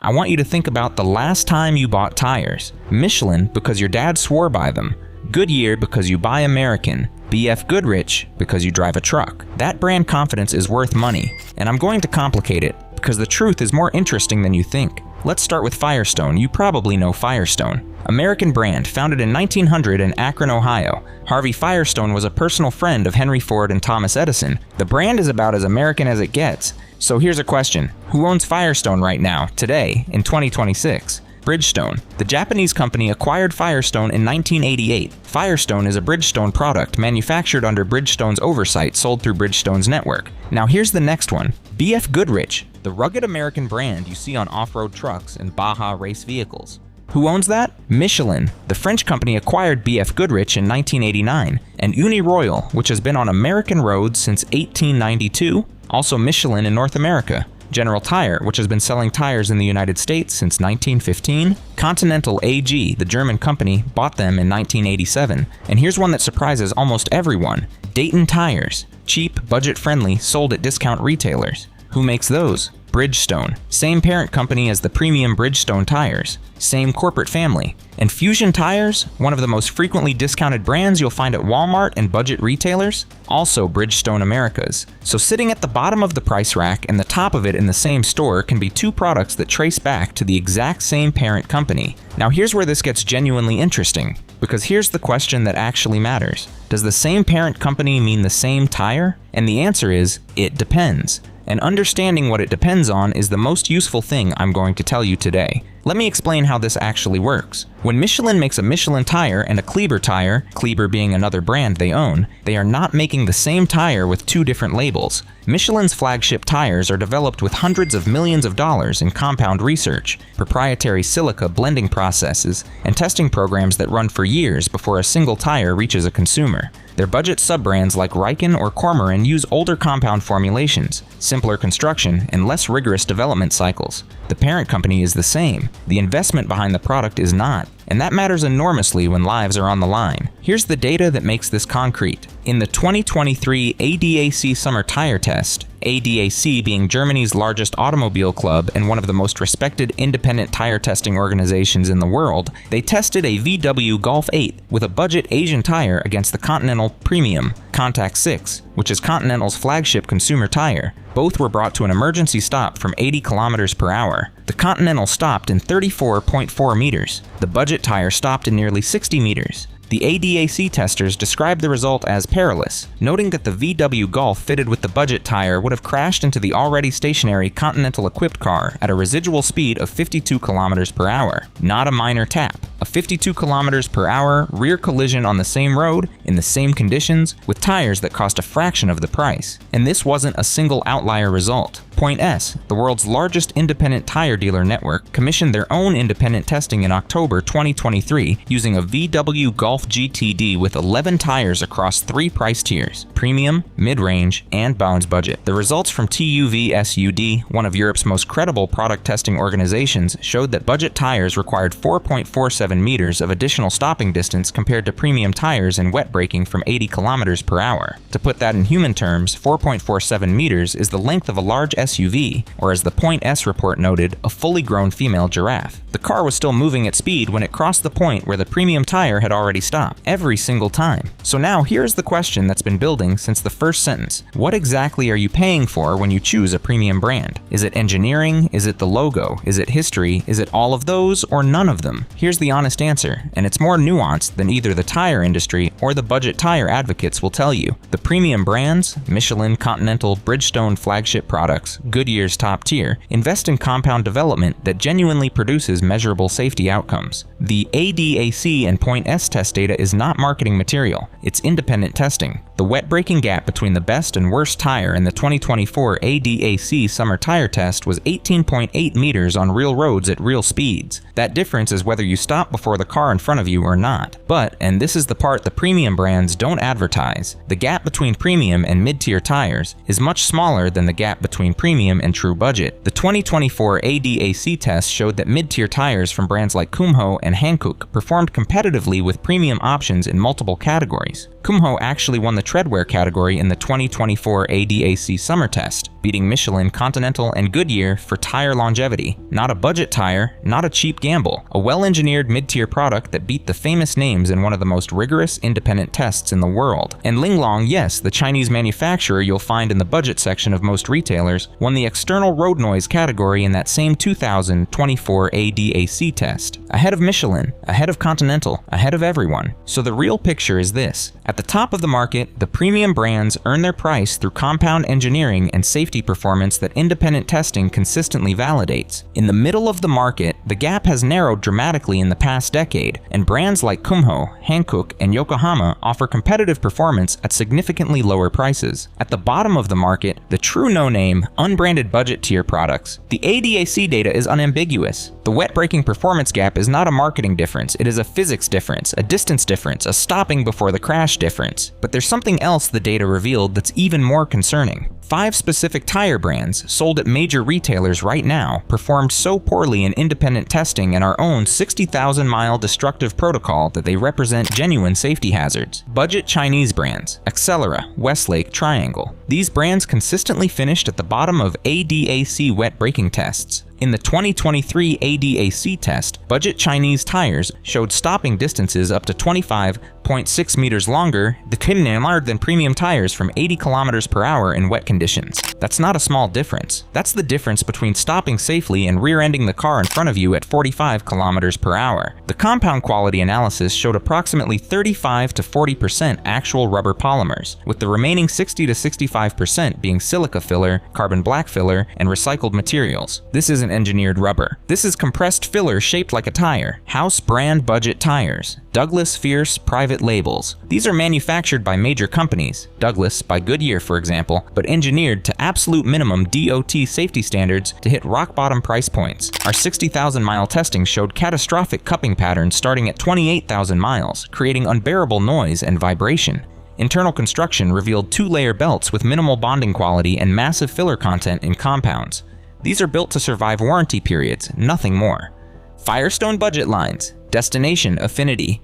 I want you to think about the last time you bought tires. Michelin because your dad swore by them. Goodyear because you buy American. BF Goodrich because you drive a truck. That brand confidence is worth money, and I'm going to complicate it because the truth is more interesting than you think. Let's start with Firestone. You probably know Firestone. American brand, founded in 1900 in Akron, Ohio. Harvey Firestone was a personal friend of Henry Ford and Thomas Edison. The brand is about as American as it gets. So here's a question. Who owns Firestone right now, today, in 2026? Bridgestone. The Japanese company acquired Firestone in 1988. Firestone is a Bridgestone product manufactured under Bridgestone's oversight, sold through Bridgestone's network. Now here's the next one. BF Goodrich, the rugged American brand you see on off-road trucks and Baja race vehicles. Who owns that? Michelin. The French company acquired BF Goodrich in 1989, and Uniroyal, which has been on American roads since 1892, also Michelin in North America. General Tire, which has been selling tires in the United States since 1915. Continental AG, the German company, bought them in 1987. And here's one that surprises almost everyone. Dayton Tires. Cheap, budget-friendly, sold at discount retailers. Who makes those? Bridgestone. Same parent company as the premium Bridgestone tires. Same corporate family. And Fusion Tires, one of the most frequently discounted brands you'll find at Walmart and budget retailers, also Bridgestone Americas. So sitting at the bottom of the price rack and the top of it in the same store can be two products that trace back to the exact same parent company. Now here's where this gets genuinely interesting, because here's the question that actually matters. Does the same parent company mean the same tire? And the answer is, it depends. And understanding what it depends on is the most useful thing I'm going to tell you today. Let me explain how this actually works. When Michelin makes a Michelin tire and a Kleber tire, Kleber being another brand they own, they are not making the same tire with two different labels. Michelin's flagship tires are developed with hundreds of millions of dollars in compound research, proprietary silica blending processes, and testing programs that run for years before a single tire reaches a consumer. Their budget sub-brands like Riken or Cormoran use older compound formulations, simpler construction, and less rigorous development cycles. The parent company is the same. The investment behind the product is not. And that matters enormously when lives are on the line. Here's the data that makes this concrete. In the 2023 ADAC Summer Tire Test, ADAC being Germany's largest automobile club and one of the most respected independent tire testing organizations in the world, they tested a VW Golf 8 with a budget Asian tire against the Continental Premium Contact 6, which is Continental's flagship consumer tire. Both were brought to an emergency stop from 80 kilometers per hour. The Continental stopped in 34.4 meters. The budget tire stopped in nearly 60 meters. The ADAC testers described the result as perilous, noting that the VW Golf fitted with the budget tire would have crashed into the already stationary Continental-equipped car at a residual speed of 52 kilometers per hour. Not a minor tap. A 52 kilometers per hour rear collision on the same road, in the same conditions, with tires that cost a fraction of the price. And this wasn't a single outlier result. Point S, the world's largest independent tire dealer network, commissioned their own independent testing in October 2023 using a VW Golf GTD with 11 tires across 3 price tiers: premium, mid-range, and Bounds budget. The results from TÜV-SÜD, one of Europe's most credible product testing organizations, showed that budget tires required 4.47 meters of additional stopping distance compared to premium tires in wet braking from 80 kilometers per hour. To put that in human terms, 4.47 meters is the length of a large SUV, or as the Point S report noted, a fully grown female giraffe. The car was still moving at speed when it crossed the point where the premium tire had already stopped, every single time. So now here's the question that's been building since the first sentence. What exactly are you paying for when you choose a premium brand? Is it engineering? Is it the logo? Is it history? Is it all of those or none of them? Here's the honest answer, and it's more nuanced than either the tire industry or the budget tire advocates will tell you. The premium brands, Michelin, Continental, Bridgestone flagship products, Goodyear's top tier, invest in compound development that genuinely produces measurable safety outcomes. The ADAC and Point S test data is not marketing material, it's independent testing. The wet braking gap between the best and worst tire in the 2024 ADAC Summer Tire Test was 18.8 meters on real roads at real speeds. That difference is whether you stop before the car in front of you or not. But, and this is the part the premium brands don't advertise, the gap between premium and mid-tier tires is much smaller than the gap between premium and true budget. The 2024 ADAC test showed that mid-tier tires from brands like Kumho and Hankook performed competitively with premium options in multiple categories. Kumho actually won the treadwear category in the 2024 ADAC Summer Test, beating Michelin, Continental, and Goodyear for tire longevity. Not a budget tire, not a cheap gamble. A well-engineered mid-tier product that beat the famous names in one of the most rigorous independent tests in the world. And Linglong, yes, the Chinese manufacturer you'll find in the budget section of most retailers, won the external road noise category in that same 2024 ADAC test. Ahead of Michelin, ahead of Continental, ahead of everyone. So the real picture is this. At the top of the market, the premium brands earn their price through compound engineering and safety performance that independent testing consistently validates. In the middle of the market, the gap has narrowed dramatically in the past decade, and brands like Kumho, Hankook, and Yokohama offer competitive performance at significantly lower prices. At the bottom of the market, the true no-name, unbranded budget tier products. The ADAC data is unambiguous. The wet braking performance gap is not a marketing difference, it is a physics difference, a distance difference, a stopping before the crash difference. But there's something else the data revealed that's even more concerning. 5 specific tire brands sold at major retailers right now performed so poorly in independent testing in our own 60,000-mile destructive protocol that they represent genuine safety hazards. Budget Chinese brands, Accelera, Westlake, Triangle. These brands consistently finished at the bottom of ADAC wet braking tests. In the 2023 ADAC test, budget Chinese tires showed stopping distances up to 25.6 meters longer than premium tires from 80 kilometers per hour in wet conditions. That's not a small difference. That's the difference between stopping safely and rear-ending the car in front of you at 45 kilometers per hour. The compound quality analysis showed approximately 35 to 40% actual rubber polymers, with the remaining 60 to 65% being silica filler, carbon black filler, and recycled materials. This isn't engineered rubber. This is compressed filler shaped like a tire. House brand budget tires. Douglas Fierce private labels. These are manufactured by major companies, Douglas by Goodyear for example, but engineered to absolute minimum DOT safety standards to hit rock bottom price points. Our 60,000-mile testing showed catastrophic cupping patterns starting at 28,000 miles, creating unbearable noise and vibration. Internal construction revealed 2-layer belts with minimal bonding quality and massive filler content in compounds. These are built to survive warranty periods, nothing more. Firestone budget lines. Destination affinity.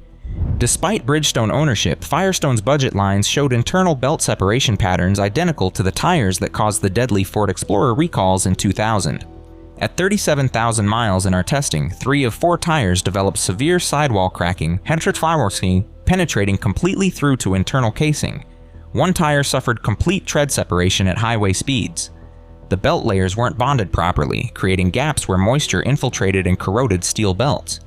Despite Bridgestone ownership, Firestone's budget lines showed internal belt separation patterns identical to the tires that caused the deadly Ford Explorer recalls in 2000. At 37,000 miles in our testing, 3 of 4 tires developed severe sidewall cracking, penetrating completely through to internal casing. 1 tire suffered complete tread separation at highway speeds. The belt layers weren't bonded properly, creating gaps where moisture infiltrated and corroded steel belts.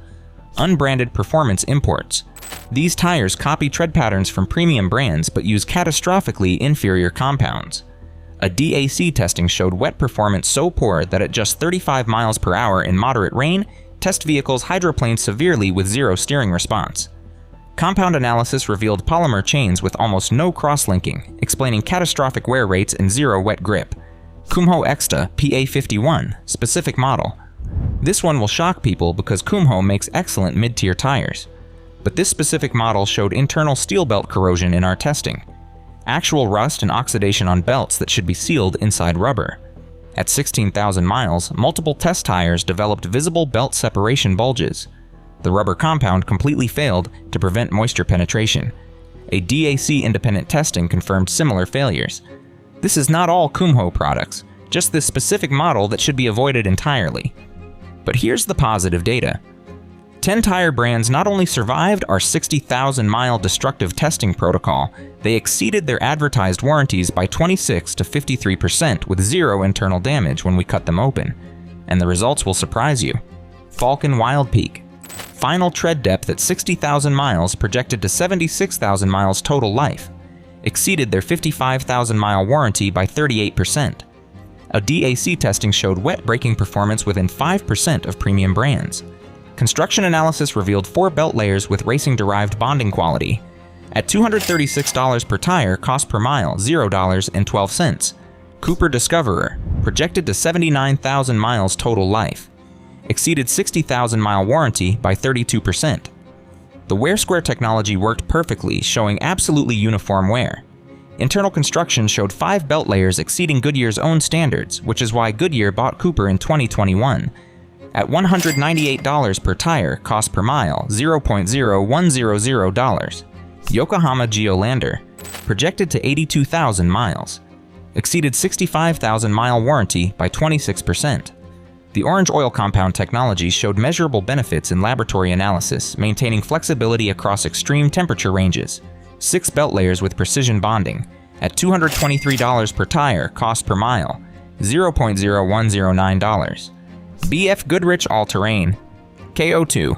Unbranded performance imports. These tires copy tread patterns from premium brands but use catastrophically inferior compounds. A DAC testing showed wet performance so poor that at just 35 miles per hour in moderate rain, test vehicles hydroplaned severely with 0 steering response. Compound analysis revealed polymer chains with almost no cross-linking, explaining catastrophic wear rates and 0 wet grip. Kumho Exta PA51, specific model. This one will shock people because Kumho makes excellent mid-tier tires. But this specific model showed internal steel belt corrosion in our testing. Actual rust and oxidation on belts that should be sealed inside rubber. At 16,000 miles, multiple test tires developed visible belt separation bulges. The rubber compound completely failed to prevent moisture penetration. A DAC independent testing confirmed similar failures. This is not all Kumho products, just this specific model that should be avoided entirely. But here's the positive data. 10 tire brands not only survived our 60,000-mile destructive testing protocol, they exceeded their advertised warranties by 26 to 53% with 0 internal damage when we cut them open. And the results will surprise you. Falcon Wild Peak. Final tread depth at 60,000 miles projected to 76,000 miles total life. Exceeded their 55,000-mile warranty by 38%. A DAC testing showed wet braking performance within 5% of premium brands. Construction analysis revealed 4 belt layers with racing-derived bonding quality. At $236 per tire, cost per mile $0.12. Cooper Discoverer, projected to 79,000 miles total life. Exceeded 60,000-mile warranty by 32%. The wear square technology worked perfectly, showing absolutely uniform wear. Internal construction showed 5 belt layers exceeding Goodyear's own standards, which is why Goodyear bought Cooper in 2021. At $198 per tire, cost per mile $0.0100. Yokohama Geolander, projected to 82,000 miles. exceeded 65,000-mile warranty by 26%. The orange oil compound technology showed measurable benefits in laboratory analysis, maintaining flexibility across extreme temperature ranges. 6 belt layers with precision bonding, at $223 per tire, cost per mile, $0.0109. BF Goodrich All-Terrain KO2,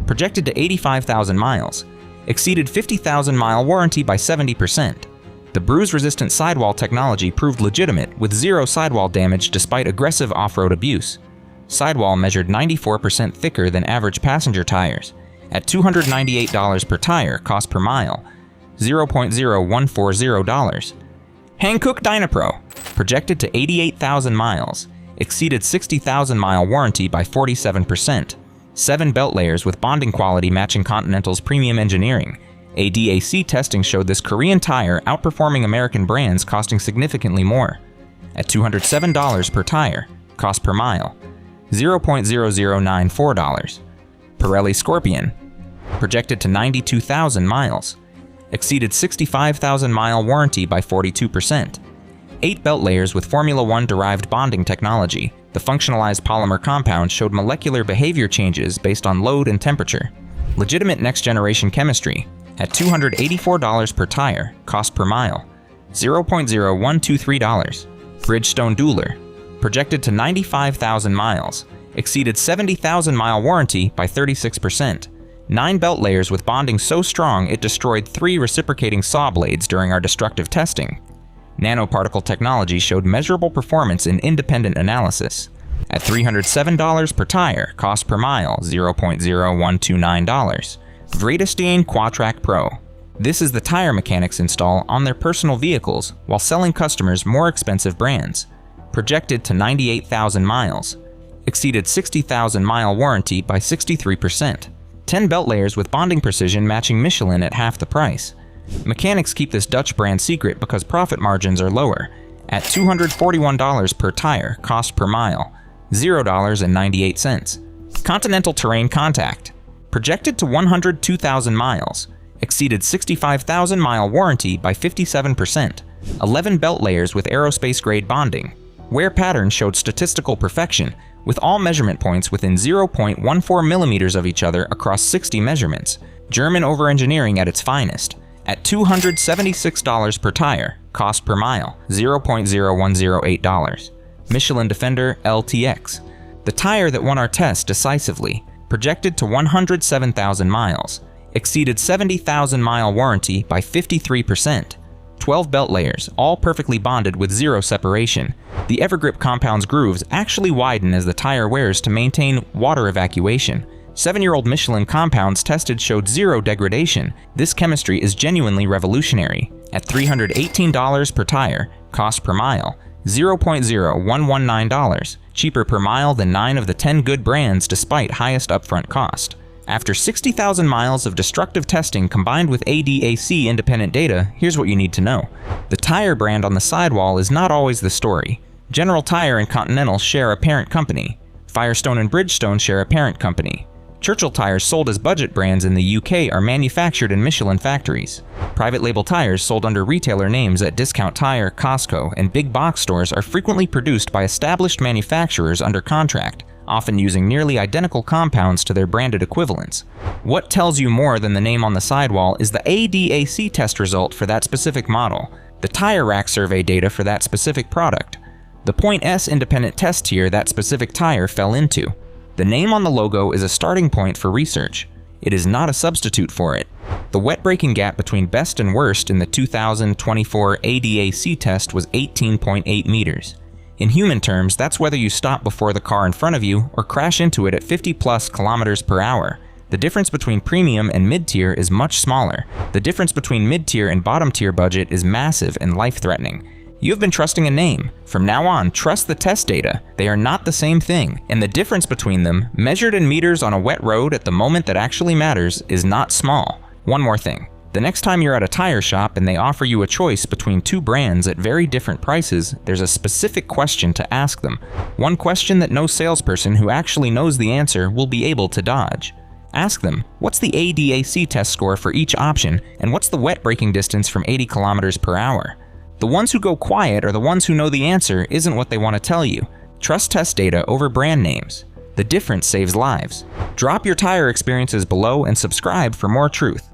projected to 85,000 miles, exceeded 50,000-mile warranty by 70%. The bruise-resistant sidewall technology proved legitimate with zero sidewall damage despite aggressive off-road abuse. Sidewall measured 94% thicker than average passenger tires, at $298 per tire, cost per mile, $0.0140. Hankook Dynapro, projected to 88,000 miles, exceeded 60,000-mile warranty by 47%. 7 belt layers with bonding quality matching Continental's premium engineering. ADAC testing showed this Korean tire outperforming American brands, costing significantly more, at $207 per tire, cost per mile, $0.0094. Pirelli Scorpion, projected to 92,000 miles, exceeded 65,000-mile warranty by 42%. 8 belt layers with Formula One derived bonding technology. The functionalized polymer compound showed molecular behavior changes based on load and temperature. Legitimate next-generation chemistry, at $284 per tire, cost per mile, $0.0123. Bridgestone Dueler, projected to 95,000 miles, exceeded 70,000-mile warranty by 36%. 9 belt layers with bonding so strong it destroyed 3 reciprocating saw blades during our destructive testing. Nanoparticle technology showed measurable performance in independent analysis. At $307 per tire, cost per mile, $0.0129. Vredestein Quatrack Pro. This is the tire mechanics install on their personal vehicles while selling customers more expensive brands. Projected to 98,000 miles, exceeded 60,000-mile warranty by 63%. 10 belt layers with bonding precision matching Michelin at half the price. Mechanics keep this Dutch brand secret because profit margins are lower, at $241 per tire, cost per mile, $0.98. Continental Terrain Contact, projected to 102,000 miles, exceeded 65,000-mile warranty by 57%. 11 belt layers with aerospace-grade bonding. Wear pattern showed statistical perfection, with all measurement points within 0.14 millimeters of each other across 60 measurements. German over-engineering at its finest, at $276 per tire, cost per mile, $0.0108. Michelin Defender LTX, the tire that won our test decisively, projected to 107,000 miles, exceeded 70,000-mile warranty by 53%. 12 belt layers, all perfectly bonded with zero separation. The Evergrip compound's grooves actually widen as the tire wears to maintain water evacuation. 7-year-old Michelin compounds tested showed zero degradation. This chemistry is genuinely revolutionary. At $318 per tire, cost per mile, $0.0119, cheaper per mile than 9 of the 10 good brands despite highest upfront cost. After 60,000 miles of destructive testing combined with ADAC independent data, here's what you need to know. The tire brand on the sidewall is not always the story. General Tire and Continental share a parent company. Firestone and Bridgestone share a parent company. Churchill tires sold as budget brands in the UK are manufactured in Michelin factories. Private label tires sold under retailer names at Discount Tire, Costco, and big box stores are frequently produced by established manufacturers under contract, often using nearly identical compounds to their branded equivalents. What tells you more than the name on the sidewall is the ADAC test result for that specific model, the tire rack survey data for that specific product, the Point S independent test tier that specific tire fell into. The name on the logo is a starting point for research. It is not a substitute for it. The wet braking gap between best and worst in the 2024 ADAC test was 18.8 meters. In human terms, that's whether you stop before the car in front of you or crash into it at 50+ kilometers per hour. The difference between premium and mid-tier is much smaller. The difference between mid-tier and bottom-tier budget is massive and life-threatening. You have been trusting a name. From now on, trust the test data. They are not the same thing, and the difference between them, measured in meters on a wet road at the moment that actually matters, is not small. One more thing. The next time you're at a tire shop and they offer you a choice between 2 brands at very different prices, there's a specific question to ask them. One question that no salesperson who actually knows the answer will be able to dodge. Ask them, what's the ADAC test score for each option, and what's the wet braking distance from 80 kilometers per hour? The ones who go quiet are the ones who know the answer isn't what they want to tell you. Trust test data over brand names. The difference saves lives. Drop your tire experiences below and subscribe for more truth.